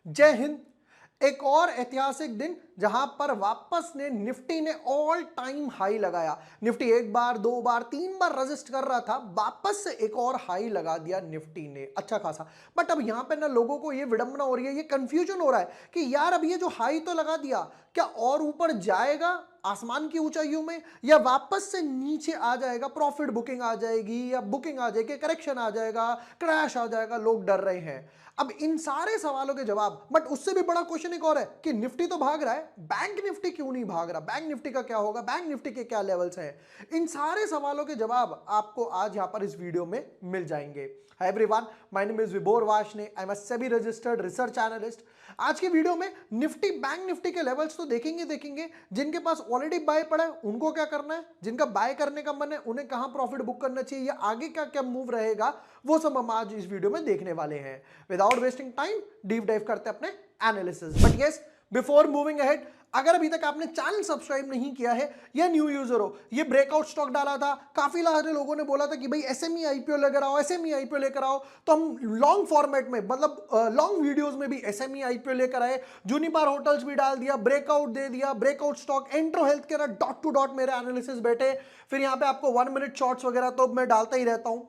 जय हिंद। एक और ऐतिहासिक दिन जहां पर वापस निफ्टी ने ऑल टाइम हाई लगाया। निफ्टी एक बार, दो बार, तीन बार रेजिस्ट कर रहा था, वापस से एक और हाई लगा दिया निफ्टी ने अच्छा खासा। बट अब यहां पे ना लोगों को ये विडंबना हो रही है, ये कंफ्यूजन हो रहा है कि यार अब ये जो हाई तो लगा दिया, क्या और ऊपर जाएगा आसमान की ऊंचाइयों में, या वापस से नीचे आ जाएगा, प्रॉफिट बुकिंग आ जाएगी, या बुकिंग आ जाएगी, करेक्शन आ जाएगा, क्रैश आ जाएगा। लोग डर रहे हैं। अब इन सारे सवालों के जवाब, बट उससे भी बड़ा क्वेश्चन एक और है कि निफ्टी तो भाग रहा है, बैंक निफ्टी क्यों नहीं भाग रहा, बैंक निफ्टी का क्या होगा, बैंक निफ्टी के क्या लेवल्स हैं। इन सारे सवालों के जवाब आपको आज यहां पर इस वीडियो में मिल जाएंगे। Hi everyone, my name is Vibhor Varshney, I am a SEBI registered research analyst. आज की वीडियो में निफ्टी, बैंक निफ्टी के लेवल्स तो देखेंगे। जिनके पास ऑलरेडी बाय पड़ा है उनको क्या करना है, जिनका बाय करने का मन है उन्हें कहां प्रॉफिट बुक करना चाहिए, या आगे क्या क्या मूव रहेगा, वो सब हम आज इस वीडियो में देखने वाले हैं। Without wasting time deep dive करते हैं अपने analysis. But yes, before moving ahead, अगर अभी तक आपने चैनल सब्सक्राइब नहीं किया है या न्यू यूजर हो, ये ब्रेकआउट स्टॉक डाला था, काफी सारे लोगों ने बोला था कि भाई एसएमई आईपीओ लेकर आओ, एसएमई आईपीओ लेकर आओ, तो हम लॉन्ग फॉर्मेट में, मतलब लॉन्ग वीडियोस में भी एसएमई आईपीओ लेकर आए। जूनिपर होटल्स भी डाल दिया, ब्रेकआउट दे दिया, breakout stock, Entero health care, dot two dot मेरे एनालिसिस बैठे। फिर यहाँ पे आपको 1 मिनट शॉर्ट्स वगैरह तो मैं डालता ही रहता हूं।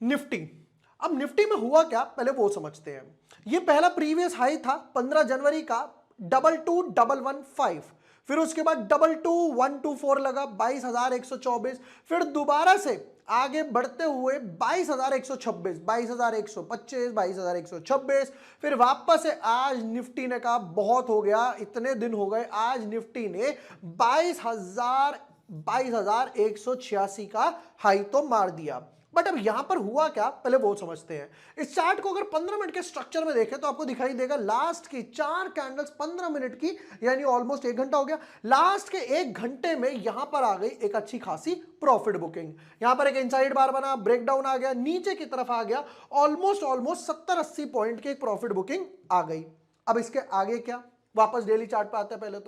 निफ्टी, अब निफ्टी में हुआ क्या पहले वो समझते हैं। ये पहला प्रीवियस हाई था 15 जनवरी का 22,115, फिर उसके बाद 22,124 लगा 22,124, फिर दोबारा से आगे बढ़ते हुए 22,126, 22,125, 22,126, फिर वापस से आज निफ्टी ने कहा बहुत हो गया, इतने दिन हो गए, आज निफ्टी ने 22,186 का हाई तो मार दिया। बट अब यहां पर हुआ क्या पहले वो समझते हैं। इस चार्ट को अगर 15 मिनट के स्ट्रक्चर में देखें तो आपको दिखाई देगा लास्ट की 4 कैंडल्स 15 मिनट की, यानी ऑलमोस्ट 1 घंटा हो गया। लास्ट के 1 घंटे में यहां पर आ गई एक अच्छी खासी प्रॉफिट बुकिंग। यहां पर एक इनसाइड बार बना, ब्रेकडाउन आ गया, नीचे की तरफ आ गया, ऑलमोस्ट 70-80 पॉइंट की एक प्रॉफिट बुकिंग आ गई। अब इसके आगे क्या, वापस डेली चार्ट पे आते हैं। पहले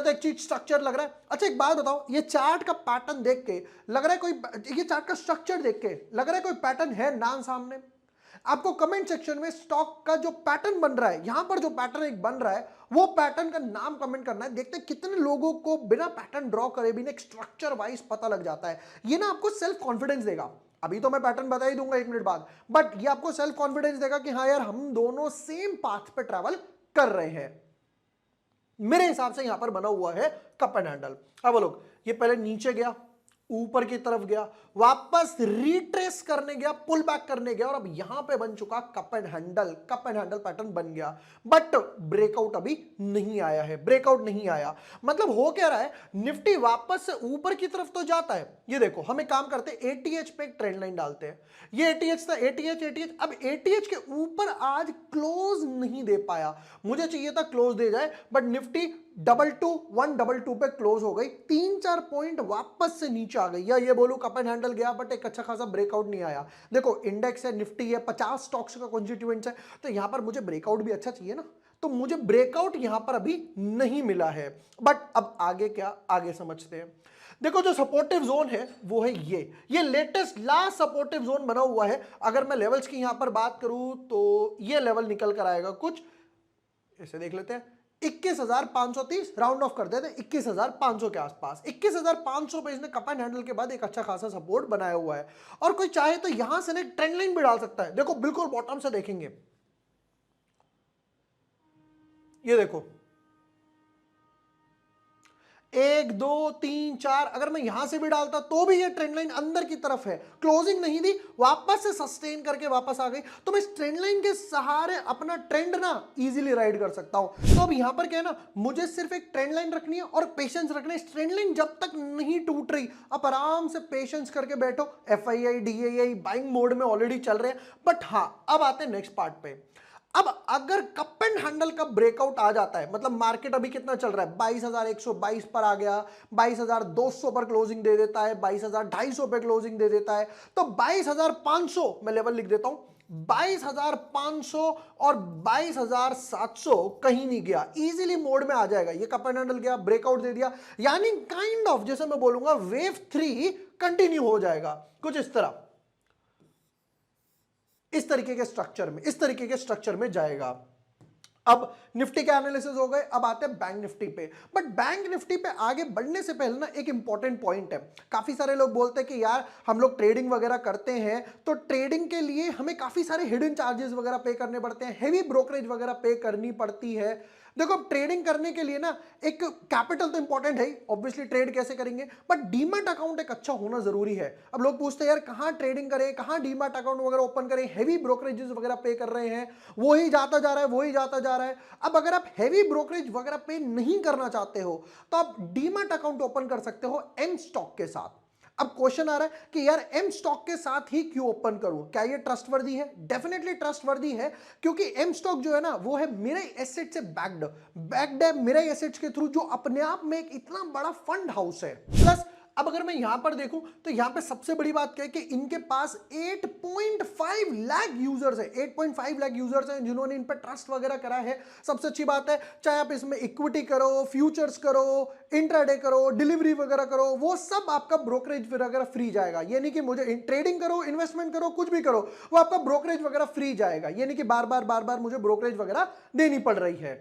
तो एक चीज स्ट्रक्चर लग रहा है। अच्छा एक बात बताओ, ये चार्ट का पैटर्न देख के लग रहा है कोई, ये चार्ट का स्ट्रक्चर देख के लग रहा है कोई पैटर्न है नाम सामने? आपको कमेंट सेक्शन में स्टॉक का जो पैटर्न बन रहा है, यहां पर जो पैटर्न एक बन रहा है, वो पैटर्न का नाम कमेंट करना है। देखते हैं कितने लोगों को बिना पैटर्न ड्रॉ करे भी एक स्ट्रक्चर वाइज पता लग जाता है। ये ना आपको सेल्फ कॉन्फिडेंस देगा। अभी तो मैं पैटर्न बता ही दूंगा 1 मिनट बाद, बट ये आपको सेल्फ कॉन्फिडेंस देगा कि हाँ यार, हम दोनों सेम पाथ पे ट्रैवल कर रहे हैं। मेरे हिसाब से यहां पर बना हुआ है कप एंड हैंडल। अब लोग, ये पहले नीचे गया, ऊपर की तरफ गया, वापस रिट्रेस करने गया, पुल बैक करने गया, और अब यहां पे बन चुका cup and handle. Cup and handle pattern बन गया, बट ब्रेकआउट अभी नहीं आया है। ब्रेकआउट नहीं आया मतलब हो क्या रहा है, निफ्टी वापस से ऊपर की तरफ तो जाता है। ये देखो, हम एक काम करते हैं, एटीएच पे एक ट्रेंड लाइन डालते हैं। ये एटीएच था, एटीएच। अब एटीएच के ऊपर आज क्लोज नहीं दे पाया, मुझे चाहिए था क्लोज दे जाए, बट निफ्टी 22,122 पे क्लोज हो गई, 3-4 पॉइंट वापस से नीचे आ गई। या ये बोलूं कप एंड हैंडल गया, बट एक अच्छा खासा ब्रेकआउट नहीं आया। देखो इंडेक्स है, निफ्टी है, 50 स्टॉक्स का कॉन्स्टिट्यूएंट्स है, तो यहां पर मुझे ब्रेकआउट भी अच्छा चाहिए ना, तो मुझे ब्रेकआउट यहां पर अभी नहीं मिला है। बट अब आगे क्या, आगे समझते हैं। देखो जो सपोर्टिव जोन है वो है ये लेटेस्ट लास्ट सपोर्टिव जोन बना हुआ है। अगर मैं लेवल्स की यहां पर बात करूं तो ये लेवल निकल कर आएगा कुछ ऐसे, देख लेते हैं, 21,530, राउंड ऑफ कर देते हैं 21,500 के आसपास। 21,500 पे इसने कप एंड हैंडल के बाद एक अच्छा खासा सपोर्ट बनाया हुआ है, और कोई चाहे तो यहां से एक ट्रेंड लाइन भी डाल सकता है। देखो बिल्कुल बॉटम से देखेंगे, ये देखो 1 2 3 4, अगर मैं यहां से भी डालता तो भी ये ट्रेंड लाइन अंदर की तरफ है, क्लोजिंग नहीं दी, वापस से सस्टेन करके वापस आ गई। तो मैं इस ट्रेंड लाइन के सहारे अपना ट्रेंड ना इजीली राइड कर सकता हूं। तो अब यहां पर क्या है ना, मुझे सिर्फ एक ट्रेंड लाइन रखनी है और पेशेंस रखना है। इस ट्रेंड लाइन जब तक नहीं टूट रही, आप आराम से पेशेंस करके बैठो। एफआईआई डीआईआई बाइंग मोड में ऑलरेडी चल रहे हैं। बट हां, अब आते हैं नेक्स्ट पार्ट पे। अब अगर कप एंड हैंडल का ब्रेकआउट आ जाता है, मतलब मार्केट अभी कितना चल रहा है, 22,122 पर आ गया, 22,200 पर क्लोजिंग दे देता है, 22,250 पे क्लोजिंग दे देता है, तो 22,500 मैं लेवल लिख देता हूं, 22,500 और 22,700 कहीं नहीं गया, इजीली मोड में आ जाएगा। ये कप एंड हैंडल गया, ब्रेकआउट दे दिया, यानी काइंड ऑफ जैसे मैं बोलूंगा वेव 3 कंटिन्यू हो जाएगा कुछ इस तरह, इस तरीके के स्ट्रक्चर में जाएगा। अब निफ्टी के एनालिसिस हो गए, अब आते हैं बैंक निफ्टी पे। बट बैंक निफ्टी पे आगे बढ़ने से पहले ना एक इंपॉर्टेंट पॉइंट है। काफी सारे लोग बोलते हैं कि यार हम लोग ट्रेडिंग वगैरह करते हैं तो ट्रेडिंग के लिए हमें काफी सारे हिडन चार्जेस वगैरह पे करने पड़ते हैं, हेवी ब्रोकरेज वगैरह पे करनी पड़ती है। देखो अब ट्रेडिंग करने के लिए ना एक कैपिटल तो इंपॉर्टेंट है, ऑब्वियसली ट्रेड कैसे करेंगे, बट डीमैट अकाउंट एक अच्छा होना जरूरी है। अब लोग पूछते हैं यार कहां ट्रेडिंग करें, कहां डीमैट अकाउंट वगैरह ओपन करें, हेवी ब्रोकरेजेस वगैरह पे कर रहे हैं, वो ही जाता जा रहा है, वो ही जाता जा रहा है। अब अगर आप हेवी ब्रोकरेज वगैरह पे नहीं करना चाहते हो तो आप डीमैट अकाउंट ओपन कर सकते हो एम स्टॉक के साथ। अब क्वेश्चन आ रहा है कि यार एम स्टॉक के साथ ही क्यों ओपन करूं, क्या ये ट्रस्टवर्दी है? डेफिनेटली ट्रस्टवर्दी है, क्योंकि एम स्टॉक जो है ना वो है मेरे एसेट से बैक्ड है, मेरे एसेट्स के थ्रू, जो अपने आप में एक इतना बड़ा फंड हाउस है। प्लस अब अगर मैं यहां पर देखूं तो यहां पे सबसे बड़ी बात क्या है कि इनके पास 8.5 लाख यूजर्स है, 8.5 लाख यूजर्स हैं जिन्होंने इन पर ट्रस्ट वगैरह करा है। सबसे अच्छी बात है, चाहे आप इसमें इक्विटी करो, फ्यूचर्स करो, इंट्राडे करो, डिलीवरी वगैरह करो, वो सब आपका ब्रोकरेज वगैरह फ्री जाएगा। ये नहीं कि मुझे ट्रेडिंग करो, इन्वेस्टमेंट करो, कुछ भी करो, वो आपका ब्रोकरेज वगैरह फ्री जाएगा। ये नहीं कि बार बार मुझे ब्रोकरेज वगैरह देनी पड़ रही है।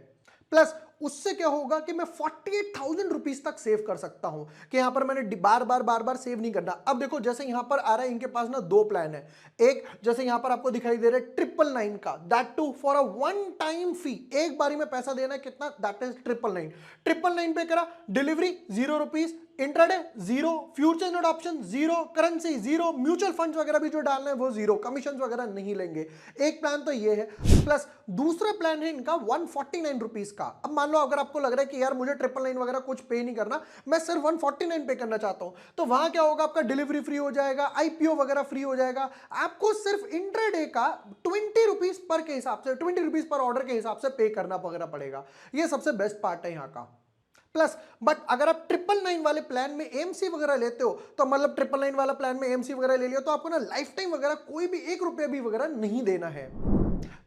प्लस उससे क्या होगा कि मैं 48,000 रुपीज तक सेव कर सकता हूं, कि यहां पर मैंने बार बार सेव नहीं करना। अब देखो जैसे यहां पर आ रहा है, इनके पास ना दो प्लान है। एक जैसे यहां पर आपको दिखाई दे रहा है 999 का, that too for a one time fee, एक बारी में पैसा देना है कितना, दैट इज 999। 999 पे करा, delivery 0 rupees, intraday 0, future note option 0, currency 0, mutual fund वगैरह भी जो डालना है वो 0, कमीशन वगैरह नहीं लेंगे। एक प्लान तो ये है। प्लस दूसरा प्लान है इनका 149 रुपीज का। अब मान लो अगर आपको लग रहा है कि यार मुझे 999 वगैरह कुछ पे नहीं करना, मैं सिर्फ 149 पे करना चाहता हूं, तो वहां क्या होगा, आपका डिलीवरी फ्री हो जाएगा, आईपीओ वगैरह फ्री हो जाएगा। आपको सिर्फ इंट्राडे का 20 रुपीज पर के हिसाब से, 20 रुपीज पर ऑर्डर के हिसाब से पे करना वगैरह पड़ेगा। ये सबसे बेस्ट पार्ट है यहां का। प्लस बट अगर आप 999 वाले प्लान में एमसी वगैरह लेते हो, तो मतलब 999 वाला प्लान में एमसी वगैरह ले लिया, तो आपको ना लाइफ टाइम वगैरह कोई भी 1 रुपया भी वगैरह नहीं देना है।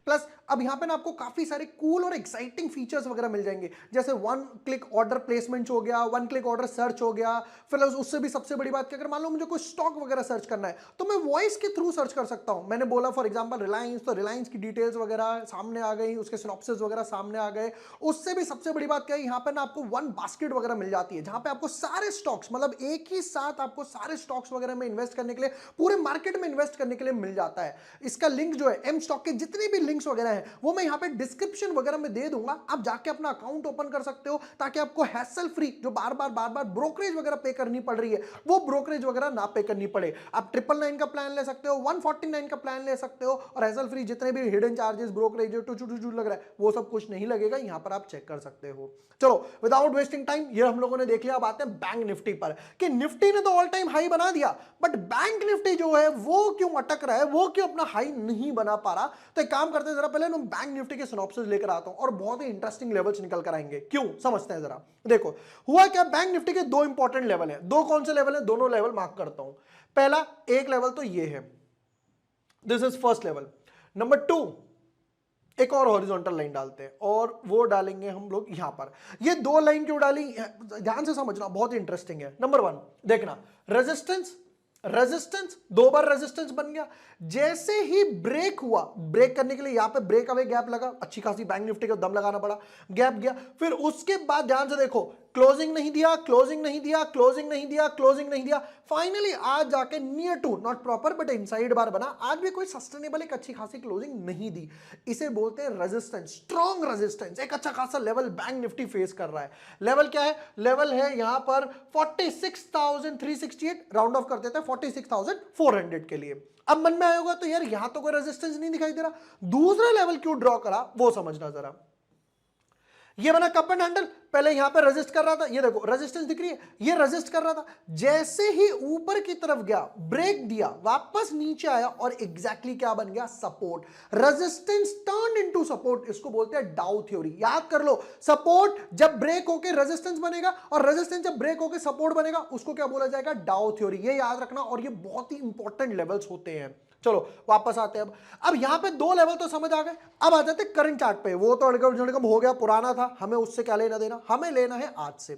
प्लस अब यहां पे ना आपको काफी सारे कूल और एक्साइटिंग फीचर्स वगैरह मिल जाएंगे, जैसे 1 क्लिक ऑर्डर प्लेसमेंट हो गया, 1 क्लिक ऑर्डर सर्च हो गया। फिर उससे भी सबसे बड़ी बात कि अगर मान लो मुझे कोई स्टॉक वगैरह सर्च करना है तो मैं वॉइस के थ्रू सर्च कर सकता हूं। मैंने बोला फॉर एग्जांपल रिलायंस, तो रिलायंस की डिटेल्स वगैरह सामने आ गई, उसके सिनॉप्सिस वगैरह सामने आ गए। उससे भी सबसे बड़ी बात क्या है, यहां पर ना आपको वन बास्केट वगैरह मिल जाती है, जहां पे आपको सारे स्टॉक्स, मतलब एक ही साथ आपको सारे स्टॉक्स वगैरह में इन्वेस्ट करने के लिए, पूरे मार्केट में इन्वेस्ट करने के लिए मिल जाता है। इसका लिंक जो है एम स्टॉक के जितने भी लिंक्स वगैरह हैं वो मैं यहां पे डिस्क्रिप्शन वगैरह में दे दूंगा, आप जाके अपना अकाउंट ओपन कर सकते हो, ताकि आपको हैसल फ्री, जो बार बार ब्रोकरेज वगैरह पे करनी पड़ रही है, वो ब्रोकरेज वगैरह ना पे करनी पड़े। आप 999 का प्लान ले सकते हो, 149 का प्लान ले सकते हो, और हैसल फ्री जितने भी हिडन चार्जेस, ब्रोकरेज टू लग रहा है, वो सब कुछ नहीं लगेगा, यहां पर आप चेक कर सकते हो। चलो विदाउट वेस्टिंग टाइम, ये हम लोगों ने देख लिया। अब आते हैं बैंक निफ्टी पर, कि निफ्टी ने तो ऑल टाइम हाई बना दिया, बट बैंक निफ्टी जो है वो क्यों अटक रहा है, वो क्यों अपना हाई नहीं बना पा रहा। तो एक काम करते हैं, जरा पहले हम बैंक निफ्टी के सिनॉप्सिस लेकर आता हूं, और बहुत ही इंटरेस्टिंग लेवल्स निकल कर आएंगे, क्यों समझते हैं जरा। देखो हुआ क्या, बैंक निफ्टी के दो इंपॉर्टेंट लेवल है। दो कौन से लेवल है, दोनों लेवल मार्क करता हूं। पहला एक लेवल तो ये है, this is first level. Number 2, एक और हॉरिजॉन्टल लाइन डालते हैं, और वो डालेंगे हम लोग यहां पर। ये दो लाइन क्यों डाली, ध्यान से समझना, बहुत इंटरेस्टिंग है। नंबर 1 देखना, रेजिस्टेंस, रेजिस्टेंस, 2 बार रेजिस्टेंस बन गया। जैसे ही ब्रेक हुआ, ब्रेक करने के लिए यहां पे ब्रेक अवे गैप लगा, अच्छी खासी बैंक निफ्टी को दम लगाना पड़ा, गैप गया। फिर उसके बाद ध्यान से देखो, क्लोजिंग नहीं दिया, क्लोजिंग नहीं दिया, क्लोजिंग नहीं दिया, क्लोजिंग नहीं दिया, फाइनली आज जाके near to, not proper but inside bar बना। आज भी कोई सस्टेनेबल एक अच्छी खासी क्लोजिंग नहीं दी। इसे बोलते हैं रेजिस्टेंस, स्ट्रॉन्ग रेजिस्टेंस। एक अच्छा खासा लेवल बैंक निफ्टी फेस कर रहा है। लेवल क्या है, लेवल है यहां पर 46,368, राउंड ऑफ कर देते हैं 46,400 के लिए। अब मन में आएगा तो यार यहां तो कोई रेजिस्टेंस नहीं दिखाई दे रहा, दूसरा लेवल क्यों ड्रॉ करा वो समझना जरा। ये बना कप एंड हैंडल, पहले यहां पे रेजिस्ट कर रहा था, ये देखो रेजिस्टेंस दिख रही है, ये रेजिस्ट कर रहा था। जैसे ही ऊपर की तरफ गया, ब्रेक दिया, वापस नीचे आया, और एग्जैक्टली क्या बन गया, support. Resistance turn into support, इसको बोलते हैं डाउ थ्योरी। याद कर लो, सपोर्ट जब ब्रेक होके रेजिस्टेंस बनेगा, और रेजिस्टेंस जब ब्रेक होके सपोर्ट बनेगा, उसको क्या बोला जाएगा, डाउ थ्योरी। ये याद रखना, और ये बहुत ही इंपॉर्टेंट लेवल्स होते हैं। चलो वापस आते हैं। अब यहां पे दो लेवल तो समझ आ गए, अब आ जाते हैं करंट चार्ट पे। वो तो अड़गम हो गया, पुराना था, हमें उससे क्या लेना देना, हमें लेना है आज से।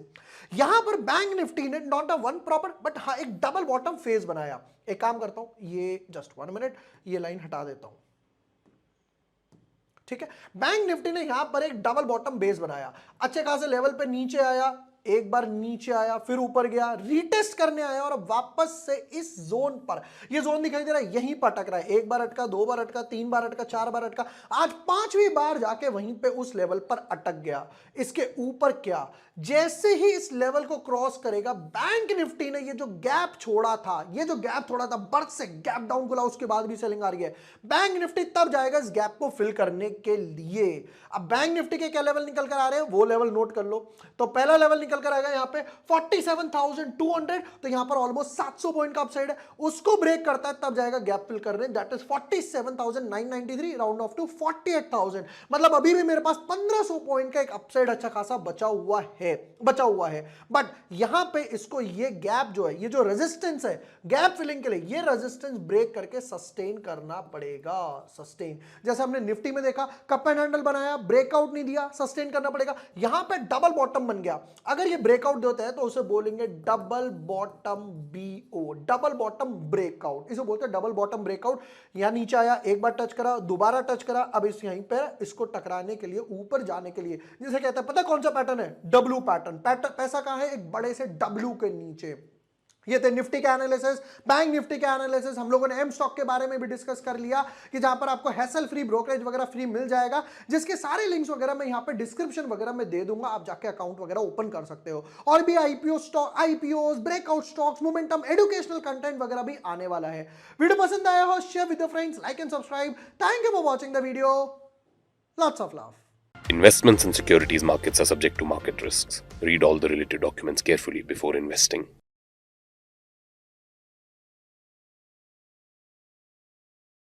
यहां पर बैंक निफ्टी ने not a one proper but हाँ एक डबल बॉटम फेज बनाया। एक काम करता हूं, ये जस्ट 1 मिनट, ये लाइन हटा देता हूं, ठीक है। बैंक निफ्टी ने यहां पर एक डबल बॉटम बेस बनाया, अच्छे खासे लेवल पे नीचे आया, एक बार नीचे आया, फिर ऊपर गया, रीटेस्ट करने आया और अब वापस से इस जोन पर, ये जोन दिखाई दे रहा है, यहीं पर अटक रहा है। एक बार अटका, दो बार अटका, तीन बार अटका, चार बार अटका, आज पांचवी बार जाके वहीं पे उस लेवल पर अटक गया। इसके ऊपर क्या, जैसे ही इस लेवल को क्रॉस करेगा, बैंक निफ्टी ने ये जो गैप छोड़ा था, ये जो गैप छोड़ा था, बर्थ से गैप डाउन खुला, उसके बाद भी सेलिंग आ रही है। बैंक निफ्टी तब जाएगा इस गैप को फिल करने के लिए। अब बैंक निफ्टी के क्या लेवल निकल कर आ रहे हैं, वो लेवल नोट कर लो। तो पहला लेवल निकल कर आएगा यहां पे 47,200, तो यहां पर ऑलमोस्ट 700 पॉइंट का अपसाइड है, उसको ब्रेक करता है तब जाएगा गैप फिल करने, that is 47,993, round off to 48,000। मतलब अभी भी मेरे पास 1500 पॉइंट का एक अपसाइड अच्छा खासा बचा हुआ है। बट यहां पे इसको ये गैप जो है, ये जो रेजिस्टेंस है गैप फिलिंग के लिए, ये रेजिस्टेंस ब्रेक करके सस्टेन करना पड़ेगा। सस्टेन, जैसे हमने निफ्टी में देखा, कप एंड हैंडल बनाया, ब्रेकआउट नहीं दिया, सस्टेन करना पड़ेगा। यहां पे डबल बॉटम बन गया, अगर ये ब्रेकआउट देता है तो उसे बोलेंगे double bottom BO, double bottom breakout, इसे बोलते हैं डबल बॉटम ब्रेकआउट। यहां नीचे आया, एक बार टच करा, दोबारा टच करा, अब इस यहीं पर इसको टकराने के लिए, ऊपर जाने के लिए, जिसे कहते हैं, पता कौन सा पैटर्न है, डब्ल्यू पैटर्न। पैसा कहां है, एक बड़े से डब्ल्यू के नीचे। ये थे निफ्टी के एनालिसिस, बैंक निफ्टी के एनालिसिस। हम लोगों ने एम स्टॉक के बारे में भी डिस्कस कर लिया कि जहां पर आपको हैसल फ्री ब्रोकरेज वगैरह फ्री मिल जाएगा, जिसके सारे लिंक्स वगैरह मैं यहां पे डिस्क्रिप्शन वगैरह में दे दूंगा, आप जाके अकाउंट वगैरह ओपन कर सकते हो। और भी IPO breakout stocks, momentum, educational content वगैरह भी आने वाला है। वीडियो पसंद आया हो, share with your friends, like and subscribe. Thank you for watching the video, lots of love. Investments in securities markets are subject to market risks. Read all the related documents carefully before investing.